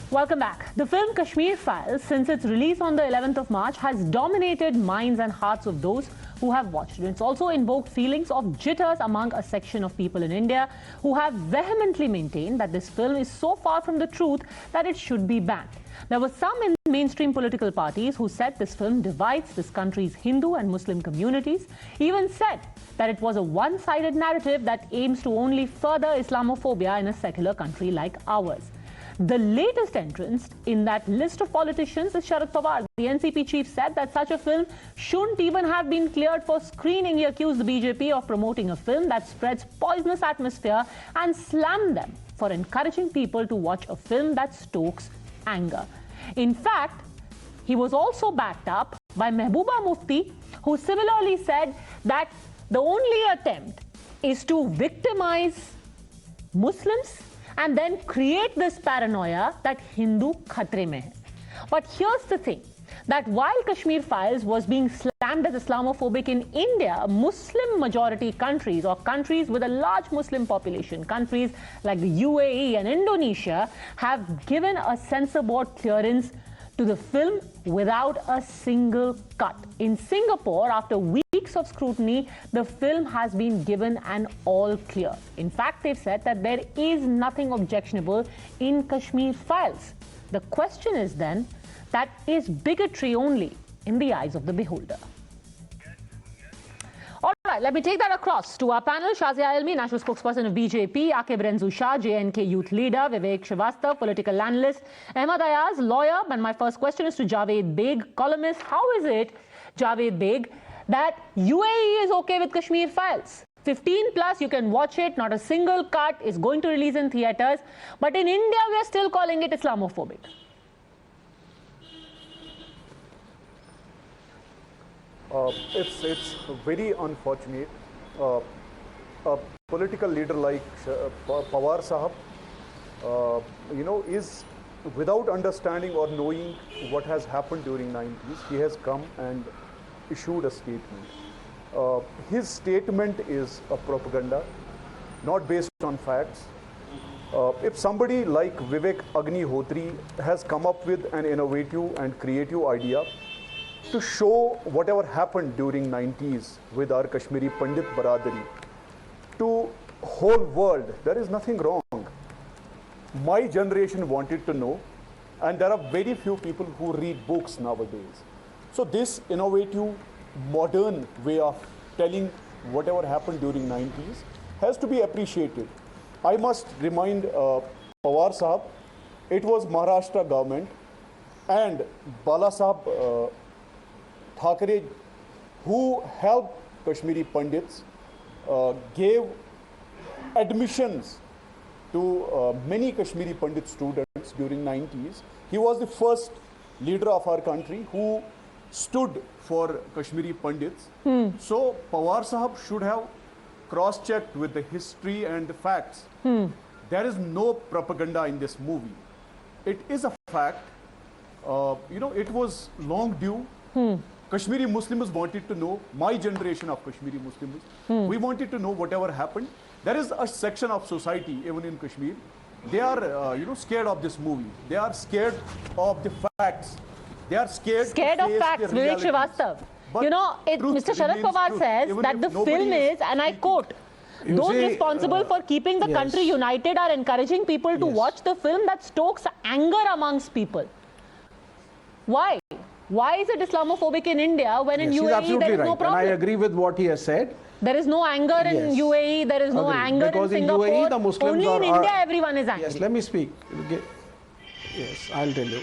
Welcome back. The film Kashmir Files, since its release on the 11th of March, has dominated minds and hearts of those who have watched it. It's also invoked feelings of jitters among a section of people in India who have vehemently maintained that this film is so far from the truth that it should be banned. There were some in mainstream political parties who said this film divides this country's Hindu and Muslim communities, even said that it was a one-sided narrative that aims to only further Islamophobia in a secular country like ours. The latest entrant in that list of politicians is Sharad Pawar. The NCP chief said that such a film shouldn't even have been cleared for screening. He accused the BJP of promoting a film that spreads poisonous atmosphere and slammed them for encouraging people to watch a film that stokes anger. In fact, he was also backed up by Mehbooba Mufti, who similarly said that the only attempt is to victimize Muslims and then create this paranoia that Hindu khatre mein hai. But here's the thing, that while Kashmir Files was being slammed as Islamophobic in India, Muslim majority countries or countries with a large Muslim population, countries like the UAE and Indonesia, have given a censor board clearance to the film without a single cut. In Singapore, after weeks of scrutiny, the film has been given an all clear. In fact, they've said that there is nothing objectionable in Kashmir Files. The question is then, that is bigotry only in the eyes of the beholder. All right, let me take that across to our panel. Shazia Ilmi, national spokesperson of BJP, Aqib Renzu Shah, JNK youth leader, Vivek Srivastava, political analyst, Ahmad Ayaz, lawyer. And my first question is to Javed Beg, columnist. How is it, Javed Beg, that UAE is okay with Kashmir Files? 15 plus, you can watch it, not a single cut, is going to release in theatres. But in India, we are still calling it Islamophobic. It's very unfortunate. A political leader like Pawar Sahab, is without understanding or knowing what has happened during 90s, he has come and issued a statement. His statement is a propaganda, not based on facts. If somebody like Vivek Agnihotri has come up with an innovative and creative idea to show whatever happened during 90s with our Kashmiri Pandit Baradari to whole world, there is nothing wrong. My generation wanted to know, and there are very few people who read books nowadays. So this innovative, modern way of telling whatever happened during 90s has to be appreciated. I must remind Pawar Sahab, it was Maharashtra government and Bala Sahab Thackeray, who helped Kashmiri Pandits, gave admissions to many Kashmiri Pandit students during 90s. He was the first leader of our country who stood for Kashmiri Pandits. So Pawar Sahab should have cross-checked with the history and the facts. There is no propaganda in this movie. It is a fact. It was long due. Kashmiri Muslims wanted to know, my generation of Kashmiri Muslims, we wanted to know whatever happened. There is a section of society, even in Kashmir, they are, scared of this movie. They are scared of the facts. They are scared of facts, Vivek Srivastava. Mr. Sharad Pawar says that the film is, and I quote, those responsible for keeping the country united are encouraging people to watch the film that stokes anger amongst people. Why? Why is it Islamophobic in India when in UAE there is no problem? And I agree with what he has said. There is no anger in UAE, there is no anger in Singapore. In UAE, the Muslims only in India everyone is angry. Yes, let me speak. Yes, I'll tell you.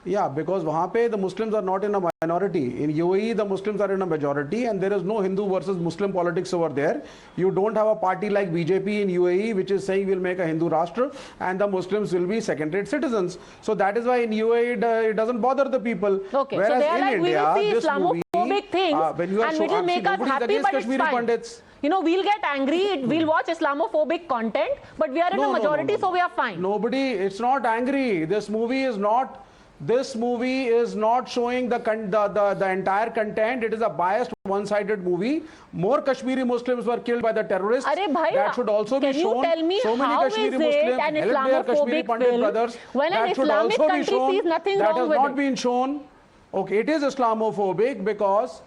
Yeah, because वहाँ पे the Muslims are not in a minority. In UAE, the Muslims are in a majority, and there is no Hindu versus Muslim politics over there. You don't have a party like BJP in UAE, which is saying we'll make a Hindu Rashtra, and the Muslims will be second-rate citizens. So that is why in UAE it doesn't bother the people. Okay, whereas so they are like, India, we will see Islamophobic things, and which will make us happy, but it's fine. Pandits. We'll get angry, we'll watch Islamophobic content, but we are in a majority, so we are fine. Nobody, it's not angry. This movie is not This movie is not showing the entire content. It is a biased, one-sided movie. More Kashmiri Muslims were killed by the terrorists. That should also be shown. Can you tell me so many how Kashmiri is it Muslims an helped their Kashmiri Islamophobic Pandit film brothers. when an That should Islamic also be country shown. sees nothing That wrong has with not it? been shown. Okay, it is Islamophobic because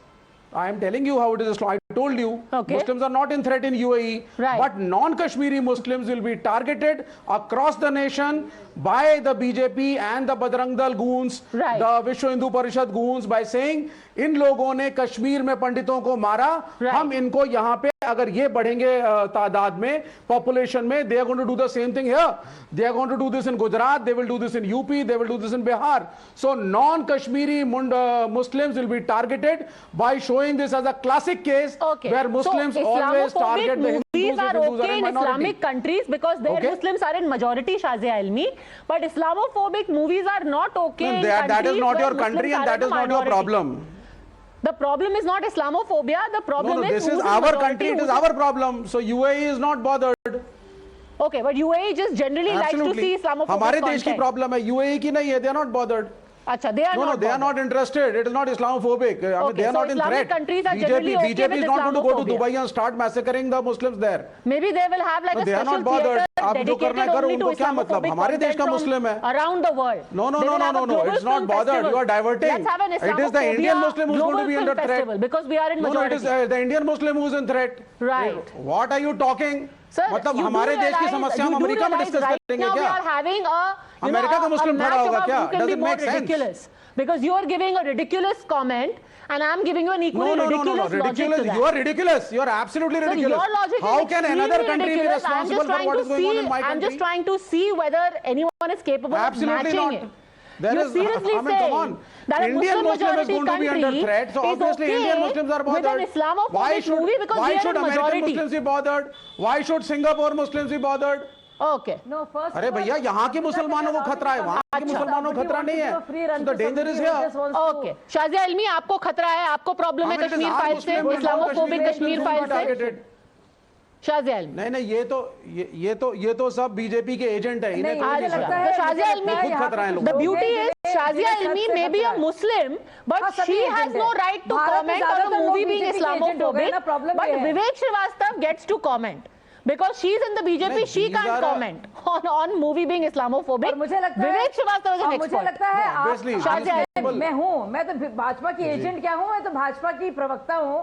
I am telling you how it is. I told you, okay. Muslims are not in threat in UAE, right. but non-Kashmiri Muslims will be targeted across the nation by the BJP and the Bajrang Dal goons, right. the Vishwa Hindu Parishad goons, by saying इन लोगों ने कश्मीर में पंडितों को मारा, right. हम इनको यहाँ पे अगर ये बढ़ेंगे तादाद में, population में, they are going to do the same thing here. They are going to do this in Gujarat, they will do this in UP, they will do this in Bihar. So non-Kashmiri Muslims will be targeted by showing this as a classic case where Muslims always target the Hindus. Movies are okay in Islamic countries because their Muslims are in majority, Shazia Ilmi, but Islamophobic movies are not okay in countries that is not your where country Muslims and that is not your problem. The problem is not Islamophobia, the problem is this is our country, it is our problem. So UAE is not bothered. Okay, but UAE just generally likes to see Islamophobic हमारे content. देश की problem है, UAE की नहीं है, they are not bothered. Achha, they are no, not they are not interested. It is not Islamophobic. I mean, they are so not in Islamic threat. countries are generally okay BJP with is not going to go to Islamophobia. Dubai and start massacring the Muslims there. Maybe they will have like No, a they are special not bothered. theater आप जो करना है dedicated करो, only to उनको क्या मतलब? Islamophobic हमारे देश का content मुस्लिम है. from around the world. No, They will have a global it's not film bothered. festival. You are diverting. Let's have an It is the Indian Muslim who is going to be under threat. Because we are in No, majority. it is the Indian Muslim who is in threat. Right. What are you talking? Sir, मतलब you हमारे do देश की realize- समस्या you हम do America में realize discuss right करेंगे now we क्या? are having a America का मुस्लिम match खड़ा होगा about क्या? who can Does be it more make sense? ridiculous. Because you are giving a ridiculous comment and I am giving you an equally ridiculous logic to that. You are ridiculous. You are absolutely Sir, ridiculous. your logic How is can another extremely country be ridiculous. responsible for what is going on in my country? I'm just trying to see whether anyone is capable Absolutely of matching not. it. There you is, seriously I mean, come on. that a Indian Muslim is going to be under threat, so obviously okay Indian Muslims are bothered. With an Islamophobic movie because why we are should in American majority. Muslims be bothered? Why should Singapore Muslims be bothered? Okay. No, first अरे भैया यहाँ के मुसलमानों को खतरा है, वहाँ के मुसलमानों को खतरा नहीं है. The danger is here. Okay. Shazia Ilmi, आपको खतरा है, आपको प्रॉब्लम है कश्मीर फाइल से, इस्लामोफोबिक कश्मीर फाइल से. शाजिया इल्मी ये तो सब बीजेपी के एजेंट है. इन्हें मुझे लगता है शाजिया इल्मी खुद खतरा है लोगों the को. beauty is Shazia Ilmi may be a Muslim but she has no right to comment on a movie being Islamophobic, but Vivek Srivastava gets to comment because she's in the BJP. She can't comment on movie being Islamophobic. Vivek Srivastava is an expert. मुझे लगता है शाजिया मैं तो भाजपा की agent क्या हूँ, मैं तो भाजपा की प्रवक्ता हूँ.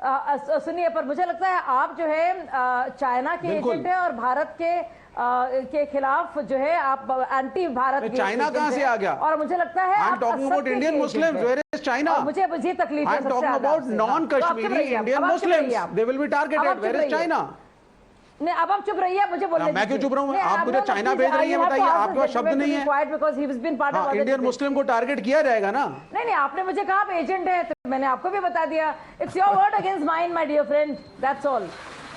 सुनिए, पर मुझे लगता है आप जो है चाइना के एजेंट हैं और भारत के खिलाफ जो है आप एंटी भारत. चाइना कहां से आ गया? और मुझे लगता है I'm talking about Indian Muslims. Where is China? मुझे तकलीफ है. I'm talking about non-Kashmiri Indian Muslims. They will be targeted. Where is China? नहीं, अब आप चुप रहिए, मुझे बोलने मैं क्यों चुप रहा हूँ? आप मुझे चाइना भेज रही हैं, बताइए. आपके पास शब्द नहीं है. इंडियन मुस्लिम को टारगेट किया जाएगा ना? नहीं, आपने मुझे कहा आप एजेंट है, तो मैंने आपको भी बता दिया. It's your word against mine, my dear friend. That's all.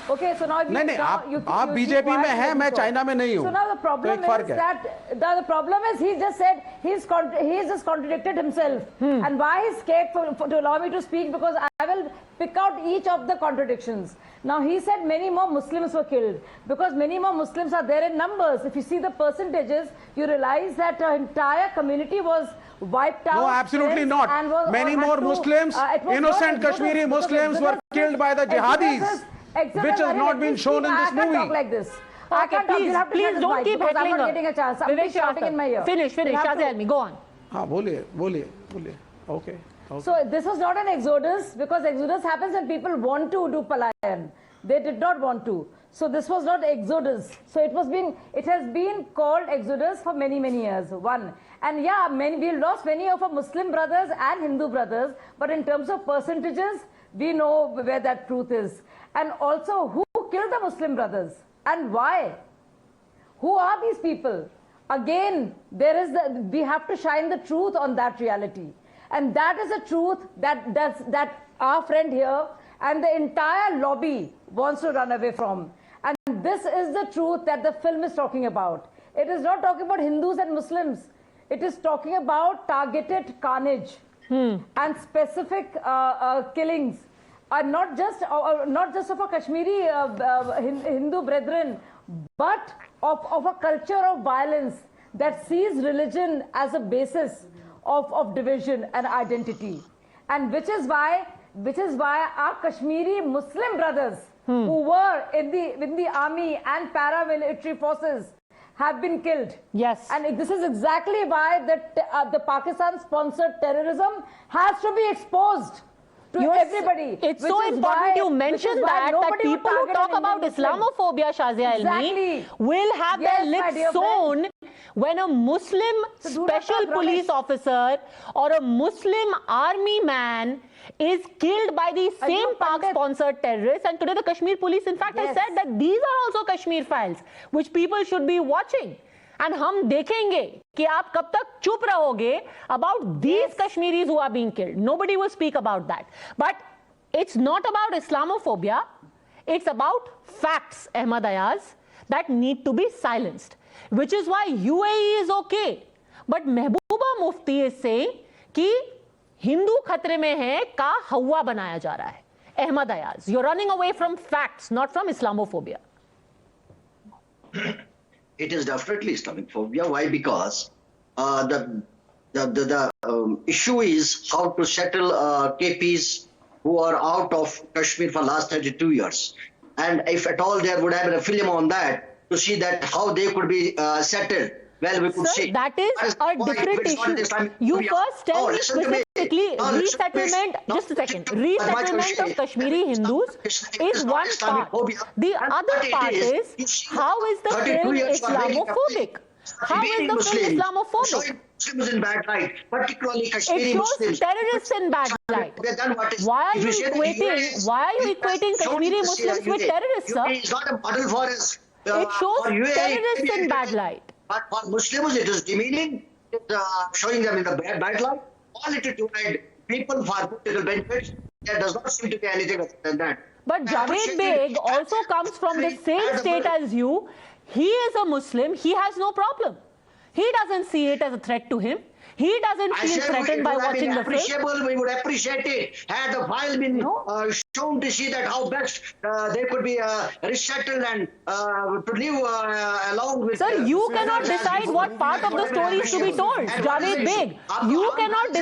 Okay, so now नहीं, आप बीजेपी में हैं, मैं चाइना में नहीं हूँ. So now the problem is that the problem is he just said he's just contradicted himself. And why he's scared to allow me to speak, because I will pick out each of the contradictions. Now he said many more Muslims were killed because many more Muslims are there in numbers. If you see the percentages, you realize that the entire community was wiped out. No, absolutely not. Many more Muslims, innocent Kashmiri Muslims were killed by the jihadis. Which has not been shown in this movie. I can't talk like this. Okay, please don't keep heckling her. I'm not getting a chance. I'm shouting in my ear. Finish. Shazia Ilmi, go on. हाँ, बोलिए. Okay. So this was not an exodus, because exodus happens when people want to do palayan. They did not want to. So this was not exodus. So it has been called exodus for many years. One. And yeah, we lost many of our Muslim brothers and Hindu brothers, but in terms of percentages, we know where that truth is. And also, who killed the Muslim brothers and why? Who are these people? Again, we have to shine the truth on that reality. And that is a truth that our friend here and the entire lobby wants to run away from. And this is the truth that the film is talking about. It is not talking about Hindus and Muslims. It is talking about targeted carnage and specific killings. Not just of a Kashmiri Hindu brethren, but of a culture of violence that sees religion as a basis of division and identity. And which is why our Kashmiri Muslim brothers who were in the army and paramilitary forces have been killed. Yes. And this is exactly why the Pakistan-sponsored terrorism has to be exposed to everybody. It's so important you mention that people who talk about Islamophobia, Shazia Ilmi, will have their lips sewn when a Muslim special police officer or a Muslim army man is killed by the same Pak-sponsored terrorists. And today the Kashmir police, in fact, has said that these are also Kashmir files, which people should be watching. And हम देखेंगे कि आप कब तक चुप रहोगे about these Kashmiris who are being killed. Nobody will speak about that. But it's not about Islamophobia. It's about facts, Ahmad Ayaz, that need to be silenced. Which is why UAE is okay. But Mehbooba Mufti is saying कि हिंदू खतरे में है का हवा बनाया जा रहा है. Ahmad Ayaz, you're running away from facts, not from Islamophobia. It is definitely Islamophobia. Why? Because the issue is how to settle KPs who are out of Kashmir for last 32 years. And if at all there would have been a film on that to see that how they could be settled. Well, we could see. That is a different issue. You first tell me specifically resettlement, just a second, resettlement of Kashmiri Hindus is one part. The other part is, how is the film Islamophobic? How is the film Islamophobic? Muslims in bad light, particularly Kashmiri It shows Muslims. terrorists in bad light. Why are you equating Kashmiri Muslims with terrorists, sir? It's not a model for us. It shows terrorists in bad light. But for Muslims, it is demeaning, showing them in the bad light. All it is to hide people for political benefits. There does not seem to be anything other than that. But Javed Beg also comes from the same state as you. He is a Muslim. He has no problem. He doesn't see it as a threat to him. He doesn't feel threatened by watching the film. We would appreciate it had the file been shown to see that how best they could be resettled and to live along with. Sir, you cannot decide what part of the story is to be told. Javed Beg, you cannot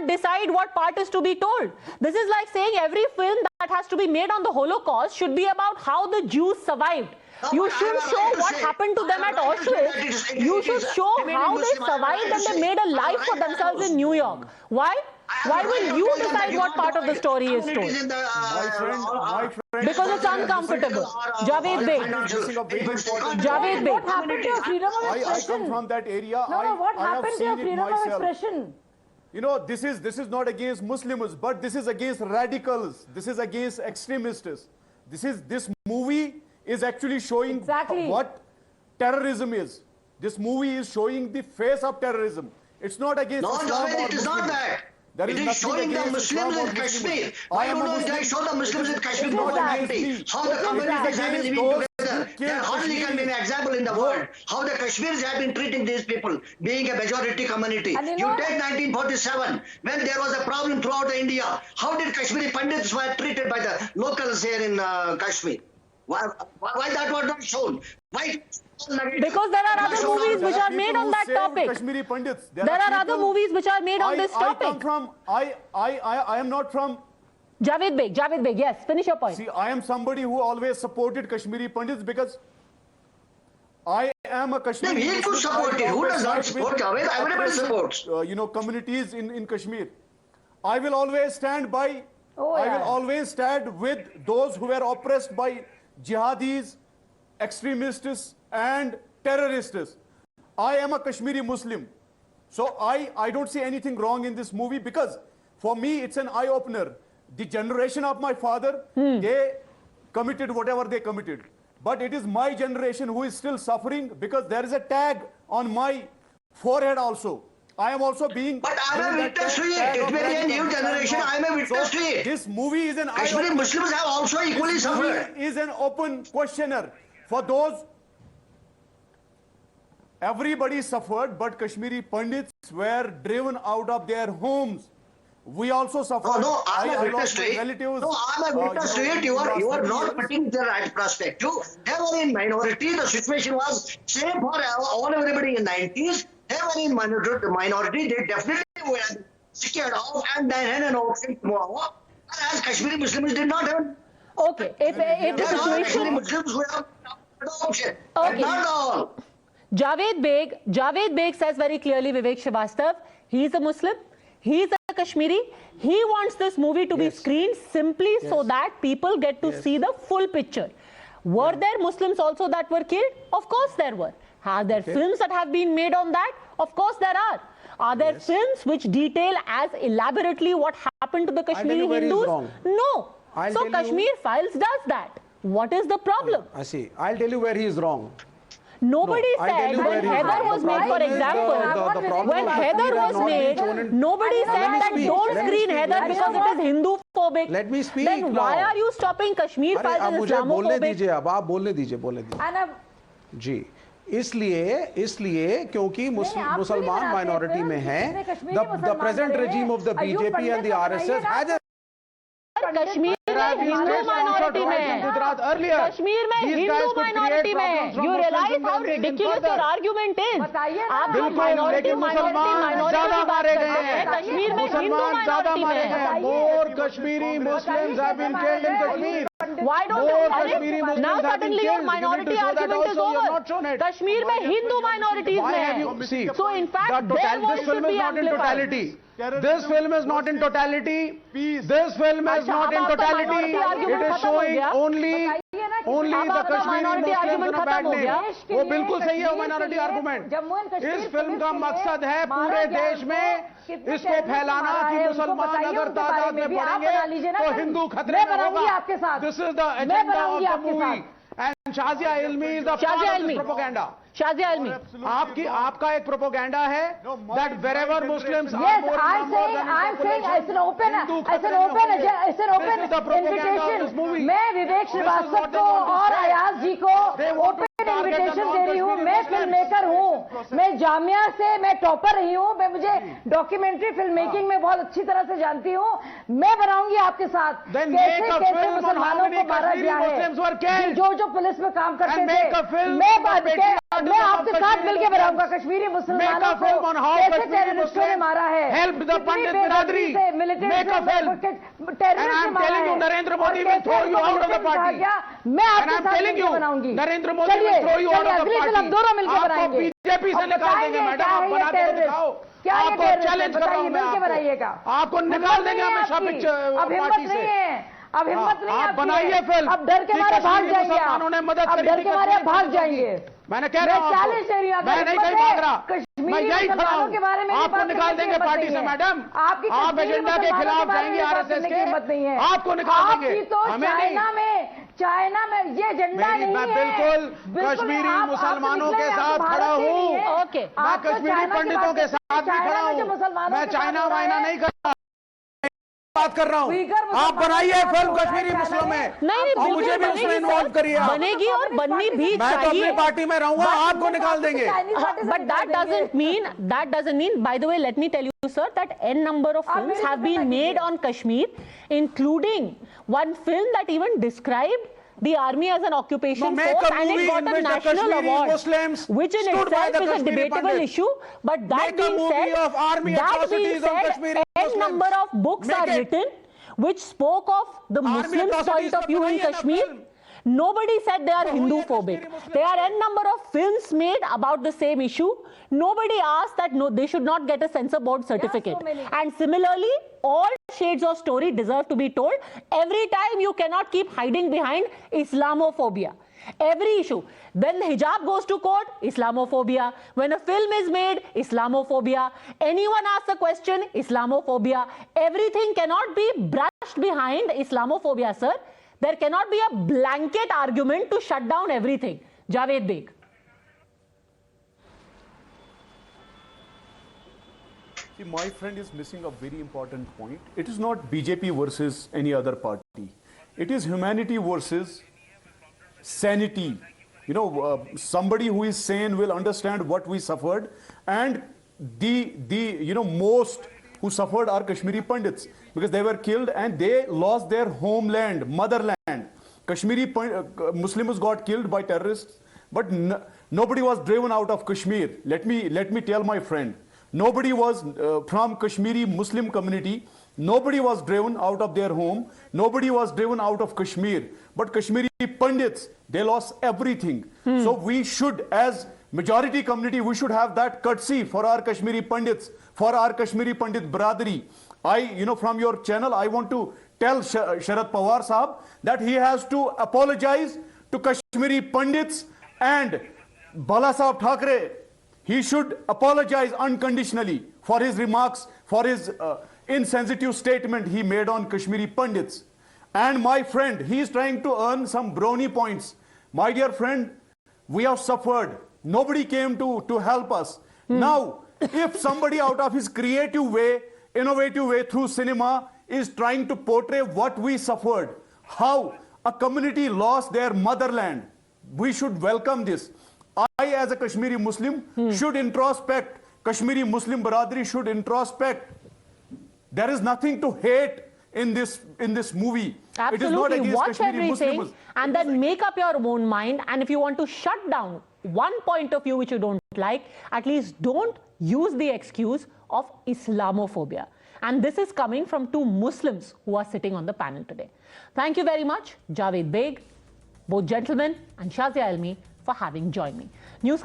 decide what part is to be told. This is like saying every film that has to be made on the Holocaust should be about how the Jews survived. You should show what happened to them at Auschwitz. You should show how they survived and they made a life for themselves in New York. Why? Why will you decide what part of the story is told? Because it's uncomfortable. Javed Beg. Javed Beg. What happened to your freedom of expression? I come from that area. No, what happened to your freedom of expression? You know, this is not against Muslims, but this is against radicals. This is against extremists. This movie is actually showing what terrorism is. This movie is showing the face of terrorism. It's not against Islam. No, it is not that. It is showing the Muslims in Kashmir. Why don't they show the Muslims in Kashmir community? How the communities have been living together. There hardly can be an example in the world. How the Kashmiris have been treating these people, being a majority community. You take 1947, when there was a problem throughout India. How did Kashmiri Pandits were treated by the locals here in Kashmir? Why that was not shown? Why? Because there are other movies which are made on that topic. Kashmiri Pandits. There are other movies which are made on this topic. I am not from... Javed Beg, yes, finish your point. See, I am somebody who always supported Kashmiri Pandits because I am a Kashmiri... He could support it. Who does not support Javed? Everybody supports. Communities in Kashmir. I will always stand by... I will always stand with those who were oppressed by jihadis, extremists and terrorists. I am a Kashmiri Muslim. So I don't see anything wrong in this movie because for me it's an eye-opener. The generation of my father, they committed whatever they committed. But it is my generation who is still suffering because there is a tag on my forehead also. I am also being... But I am a witness to it. It may be a new generation. I am a witness to it. This movie is an Kashmiri Muslims have also equally suffered. Is an open questioner for those. Everybody suffered, but Kashmiri Pandits were driven out of their homes. We also suffer. No, I'm a witness lost to my it. relatives. No, I'm a witness to it. You are not putting the right perspective. They were in minority. The situation was same for all everybody in 90s. They were in minority. They definitely were scared off and then had an option tomorrow. Whereas Kashmiri Muslims did not have. Okay, if the There are Kashmiri situation... Muslims who have an option. Okay. But not all. Javed Beg says very clearly, Vivek Srivastava, he is a Muslim, he is a Kashmiri, he wants this movie to be screened simply so that people get to see the full picture. Were there Muslims also that were killed? Of course there were. Are there films that have been made on that? Of course there are. Are there films which detail as elaborately what happened to the Kashmiri Hindus? No. So Kashmir Files does that. What is the problem? I see. I'll tell you where he is wrong. Nobody said when Heather was made, for example, when Heather was made, nobody said that don't screen Heather because it is Hindu phobic. Let me speak. Then why are you stopping Kashmir Files as Islamophobic? अब आप बोलने दीजिए जी इसलिए क्योंकि मुसलमान minority में है the present regime of the BJP and the RSS has Kashmir में हिंदू माइनॉरिटी में है कश्मीर में हिंदू माइनॉरिटी में है you realise how ridiculous your argument is आप जो माइनॉरिटी की बात कर रहे हैं कश्मीर में हिंदू माइनॉरिटी में है more Kashmiri Muslims have been killed in Kashmir. Why don't you? Now suddenly your minority argument is over. Kashmir में हिंदू minorities में है. So in fact, their voice should be amplified. This film is not in totality. This film is not in totality. It is showing only the Kashmiri Muslims in a bad name. वो बिल्कुल सही है minority argument. इस film का मकसद है पूरे देश में इसको फैलाना कि मुसलमान अगर तादाद में बढ़ेंगे तो हिंदू खतरे में होगा. This is the agenda of the movie. And Shazia Ilmi is the part of this propaganda. Shazia Ilmi, आपका एक propaganda है that wherever Muslims are yes, more I'm saying it's an open invitation. मैं विवेक श्रीवास्तव को और अयाज जी को open invitation दे रही हूँ. मैं फिल्म मेकर हूँ, मैं जामिया से मैं टॉपर रही हूँ, मैं मुझे डॉक्यूमेंट्री फिल्म मेकिंग में बहुत अच्छी तरह से जानती हूँ. मैं बनाऊंगी आपके साथ कैसे कैसे मुसलमानों को मारा गया है जो पुलिस में काम करते थे. मैं आपके साथ मिलकर बनाऊंगा कश्मीरी मुसलमानों को कैसे टेररिस्टों ने मारा है. Help the Pandit Biradari. Make a film. And I'm telling you, Narendra Modi will throw you out of the party. मैं And I'm telling you, Narendra Modi will throw you out of the party. दोनों मिलकर आपको बनाएंगे. BJP से निकाल देंगे madam. आप बना के दिखाओ. आपको चैलेंज कर रहा हूं मैं. आपको निकाल देंगे हमेशा पार्टी से. अब हिम्मत नहीं आप बनाइए फिल्म. अब डर के मारे भाग जाएंगे. उन्होंने मदद अब डर के मारे भाग जाएंगे. मैंने कह रहा हूं चैलेंज दे रही हूं. मैं नहीं कहीं भाग रहा. मैं यही खड़ा हूं. आपको निकाल देंगे पार्टी से मैडम. आप एजेंडा के खिलाफ जाएंगे आरएसएस के. आपको निकाल देंगे. चाइना में ये एजेंडा नहीं है. मैं बिल्कुल कश्मीरी मुसलमानों के साथ खड़ा हूं. मैं कश्मीरी पंडितों के साथ भी खड़ा हूं. मैं चाइना वाइना नहीं कर रहा. बात कर रहा हूं. आप बनाइए फिल्म कश्मीरी मुस्लिम में. नहीं, मुझे भी उसमें इन्वॉल्व करिए. बनेगी और बननी भी मैं तो अपनी पार्टी में रहूंगा. आपको निकाल देंगे. But that doesn't mean, by the way, let me tell you, sir, that n number of films have been made on Kashmir, including one film that even described the army as an occupation force, and it got a national award, which in itself is a debatable issue. But that being said, n number of books are written which spoke of the Muslims' point of view in Kashmir. Nobody said they are Hindu phobic. There are n number of films made about the same issue. Nobody asked that they should not get a censor board certificate. And similarly, all shades of story deserve to be told. Every time you cannot keep hiding behind Islamophobia. Every issue. When the hijab goes to court, Islamophobia. When a film is made, Islamophobia. Anyone asks a question, Islamophobia. Everything cannot be brushed behind Islamophobia, sir. There cannot be a blanket argument to shut down everything. Javed Beg. See, my friend is missing a very important point. It is not BJP versus any other party. It is humanity versus sanity. You know, somebody who is sane will understand what we suffered, and the most who suffered are Kashmiri Pandits, because they were killed and they lost their homeland, motherland. Kashmiri Muslims got killed by terrorists, but nobody was driven out of Kashmir. Let me tell my friend, nobody was from Kashmiri Muslim community. Nobody was driven out of their home. Nobody was driven out of Kashmir. But Kashmiri Pandits, they lost everything. So we should, as majority community, we should have that courtesy for our Kashmiri Pandits, for our Kashmiri Pandit Biradari. From your channel, I want to tell Sharad Pawar Sahab that he has to apologize to Kashmiri Pandits and Bala Sahab Thackeray. He should apologize unconditionally for his remarks, for his insensitive statement he made on Kashmiri Pandits. And my friend, he is trying to earn some brownie points. My dear friend, we have suffered. Nobody came to help us. Now, if somebody out of his creative way, innovative way through cinema is trying to portray what we suffered, how a community lost their motherland, we should welcome this. I, as a Kashmiri Muslim, should introspect. Kashmiri Muslim Biradari should introspect. There is nothing to hate in this movie. Absolutely. It is not against Watch Kashmiri everything Muslims. and then make up your own mind. And if you want to shut down one point of view which you don't like, at least don't use the excuse of Islamophobia. And this is coming from two Muslims who are sitting on the panel today. Thank you very much, Javed Beg, both gentlemen, and Shazia Almi for having joined me. News